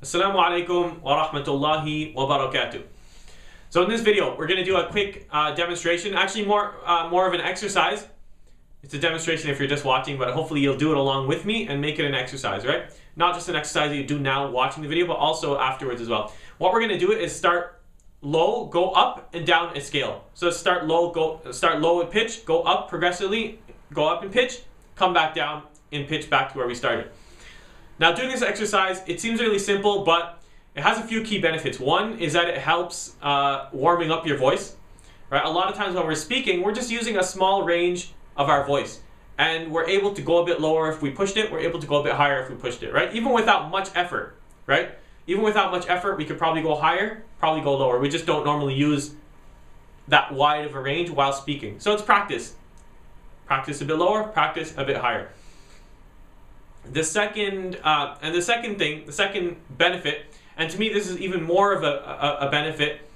Assalamu alaikum wa rahmatullahi wa barakatuh. So in this video, we're going to do a quick demonstration, actually more of an exercise. It's a demonstration if you're just watching, but hopefully you'll do it along with me and make it an exercise, right? Not just an exercise that you do now watching the video, but also afterwards as well. What we're going to do is start low, go up and down a scale. So start low with pitch, go up progressively, go up in pitch, come back down in pitch back to where we started. Now doing this exercise, it seems really simple, but it has a few key benefits. One is that it helps warming up your voice, right? A lot of times when we're speaking, we're just using a small range of our voice, and we're able to go a bit lower if we pushed it, we're able to go a bit higher if we pushed it, right? Even without much effort, right? Even without much effort, we could probably go higher, probably go lower. We just don't normally use that wide of a range while speaking. So it's practice. Practice a bit lower, practice a bit higher. The second benefit, and to me this is even more of a benefit,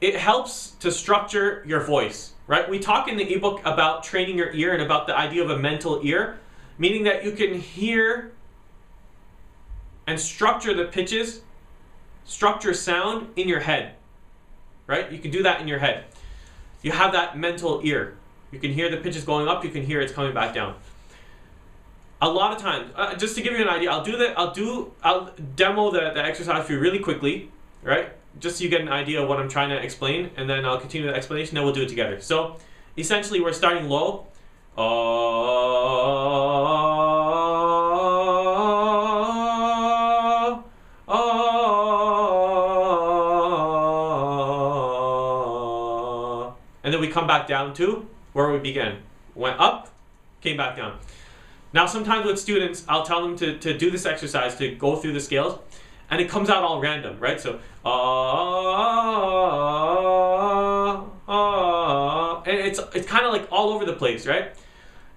it helps to structure your voice, right? We talk in the ebook about training your ear and about the idea of a mental ear, meaning that you can hear and structure the pitches, structure sound in your head, right? You can do that in your head. You have that mental ear. You can hear the pitches going up, you can hear it's coming back down. A lot of times, just to give you an idea, I'll demo the exercise for you really quickly, right? Just so you get an idea of what I'm trying to explain, and then I'll continue the explanation, then we'll do it together. So, essentially, we're starting low. And then we come back down to where we began. Went up, came back down. Now sometimes with students, I'll tell them to do this exercise, to go through the scales, and it comes out all random, right? So, and it's kind of like all over the place, right?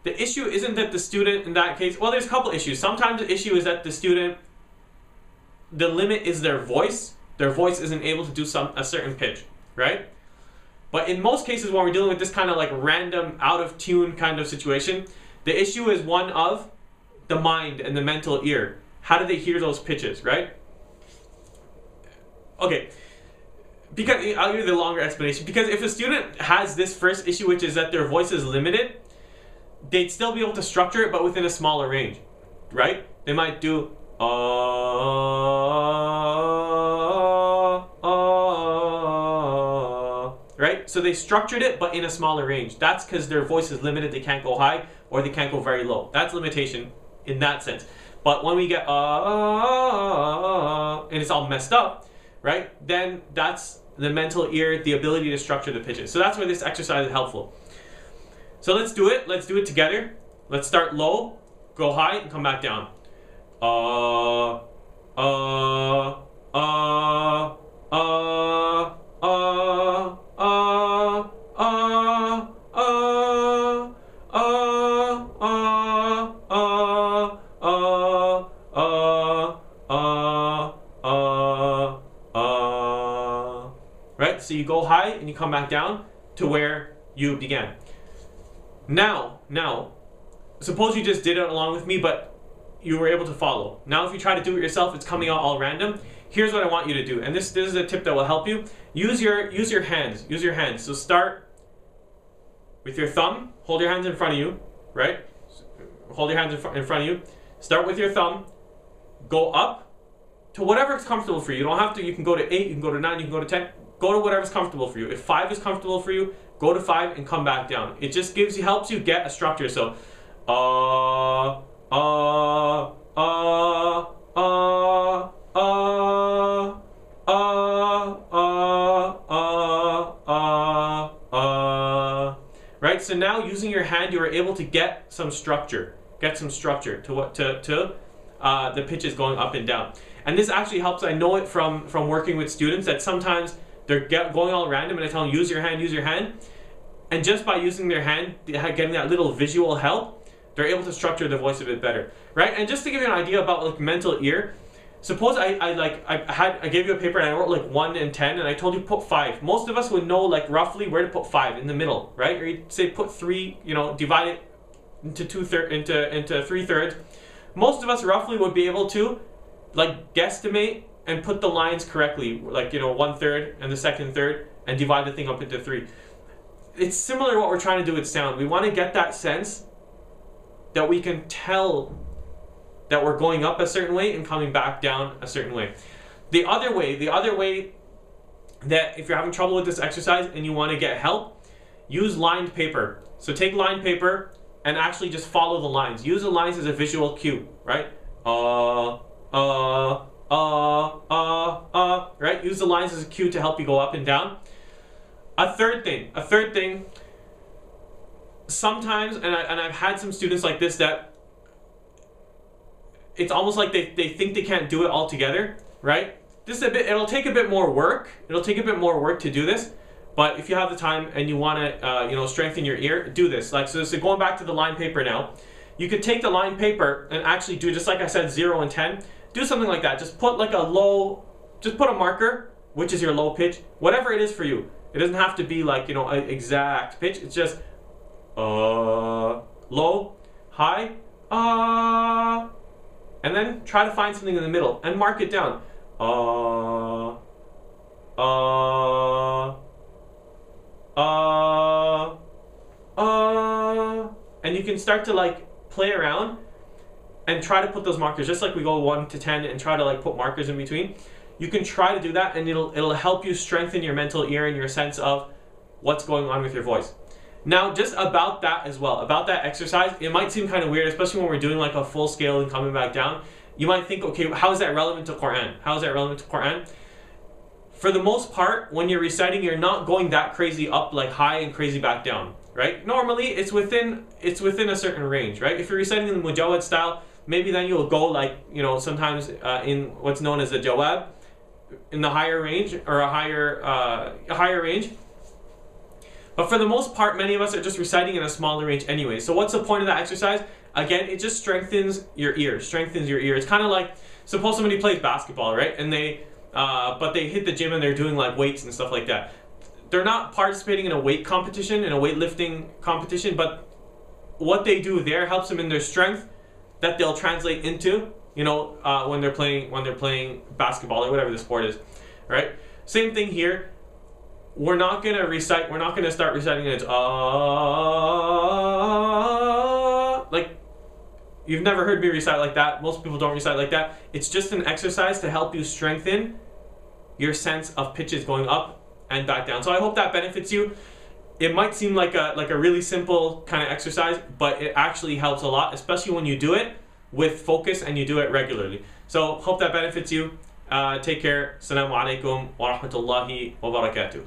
The issue isn't that the student in that case, well, there's a couple issues. Sometimes the issue is that the student, the limit is their voice. Their voice isn't able to do a certain pitch, right? But in most cases when we're dealing with this kind of like random, out of tune kind of situation, the issue is one of the mind and the mental ear. How do they hear those pitches, right? Okay, because I'll give you the longer explanation. Because if a student has this first issue, which is that their voice is limited, they'd still be able to structure it, but within a smaller range, right? They might do right? So they structured it, but in a smaller range. That's because their voice is limited. They can't go high, or they can't go very low. That's limitation in that sense. But when we get and it's all messed up, right? Then that's the mental ear, the ability to structure the pitches. So that's where this exercise is helpful. So let's do it. Let's do it together. Let's start low, go high, and come back down. Right? So you go high and you come back down to where you began. Now, suppose you just did it along with me, but you were able to follow. Now if you try to do it yourself, it's coming out all random. Here's what I want you to do, and this is a tip that will help you. Use your hands. Use your hands. So start with your thumb. Hold your hands in front of you, right? Hold your hands in front of you. Start with your thumb. Go up to whatever is comfortable for you. You don't have to. You can go to 8. You can go to 9. You can go to 10. Go to whatever's comfortable for you. If 5 is comfortable for you, go to 5 and come back down. It just helps you get a structure. So, right? So now using your hand, you are able to get some structure. Get some structure to the pitches going up and down. And this actually helps. I know it from working with students that sometimes they're going all random, and I tell them use your hand. And just by using their hand, getting that little visual help, they're able to structure the voice a bit better, right? And just to give you an idea about like mental ear, suppose I gave you a paper and I wrote like 1 and 10, and I told you put 5. Most of us would know like roughly where to put 5 in the middle, right? Or you'd say put 3, divide it into 3 thirds. Most of us roughly would be able to like guesstimate and put the lines correctly, like, you know, 1/3 and the second third, and divide the thing up into 3. It's similar to what we're trying to do with sound. We want to get that sense that we can tell that we're going up a certain way and coming back down a certain way. The other way that if you're having trouble with this exercise and you want to get help, use lined paper. So take lined paper and actually just follow the lines. Use the lines as a visual cue, right? Right? Use the lines as a cue to help you go up and down. A third thing, sometimes, and I've had some students like this that it's almost like they think they can't do it all together, right? It'll take a bit more work. It'll take a bit more work to do this, but if you have the time and you want to, you know, strengthen your ear, do this. Like, so going back to the lined paper now, you could take the lined paper and actually do, just like I said, 0 and 10. Do something like that. Just put like just put a marker, which is your low pitch, whatever it is for you. It doesn't have to be like, you know, an exact pitch. It's just low, high, and then try to find something in the middle and mark it down. And you can start to like play around and try to put those markers, just like we go 1 to 10 and try to like put markers in between. You can try to do that, and it'll help you strengthen your mental ear and your sense of what's going on with your voice. Now, just about that as well, about that exercise, it might seem kind of weird, especially when we're doing like a full scale and coming back down. You might think, okay, how is that relevant to Quran? How is that relevant to Quran? For the most part, when you're reciting, you're not going that crazy up like high and crazy back down, right? Normally, it's within a certain range, right? If you're reciting in the mujawwad style, maybe then you'll go like, you know, sometimes in what's known as the jawab, in the higher range, or a higher range. But for the most part, many of us are just reciting in a smaller range anyway. So what's the point of that exercise? Again, it just strengthens your ear. It's kind of like, suppose somebody plays basketball, right? And but they hit the gym and they're doing like weights and stuff like that. They're not participating in a weight competition, in a weightlifting competition, but what they do there helps them in their strength that they'll translate into, you know, when they're playing basketball or whatever the sport is, right? Same thing here. We're not gonna start reciting it like, you've never heard me recite like that. Most people don't recite like that. It's just an exercise to help you strengthen your sense of pitches going up and back down. So I hope that benefits you. It might seem like a really simple kind of exercise, but it actually helps a lot, especially when you do it with focus and you do it regularly. So hope that benefits you. Take care. Assalamu alaikum wa rahmatullahi wa barakatuh.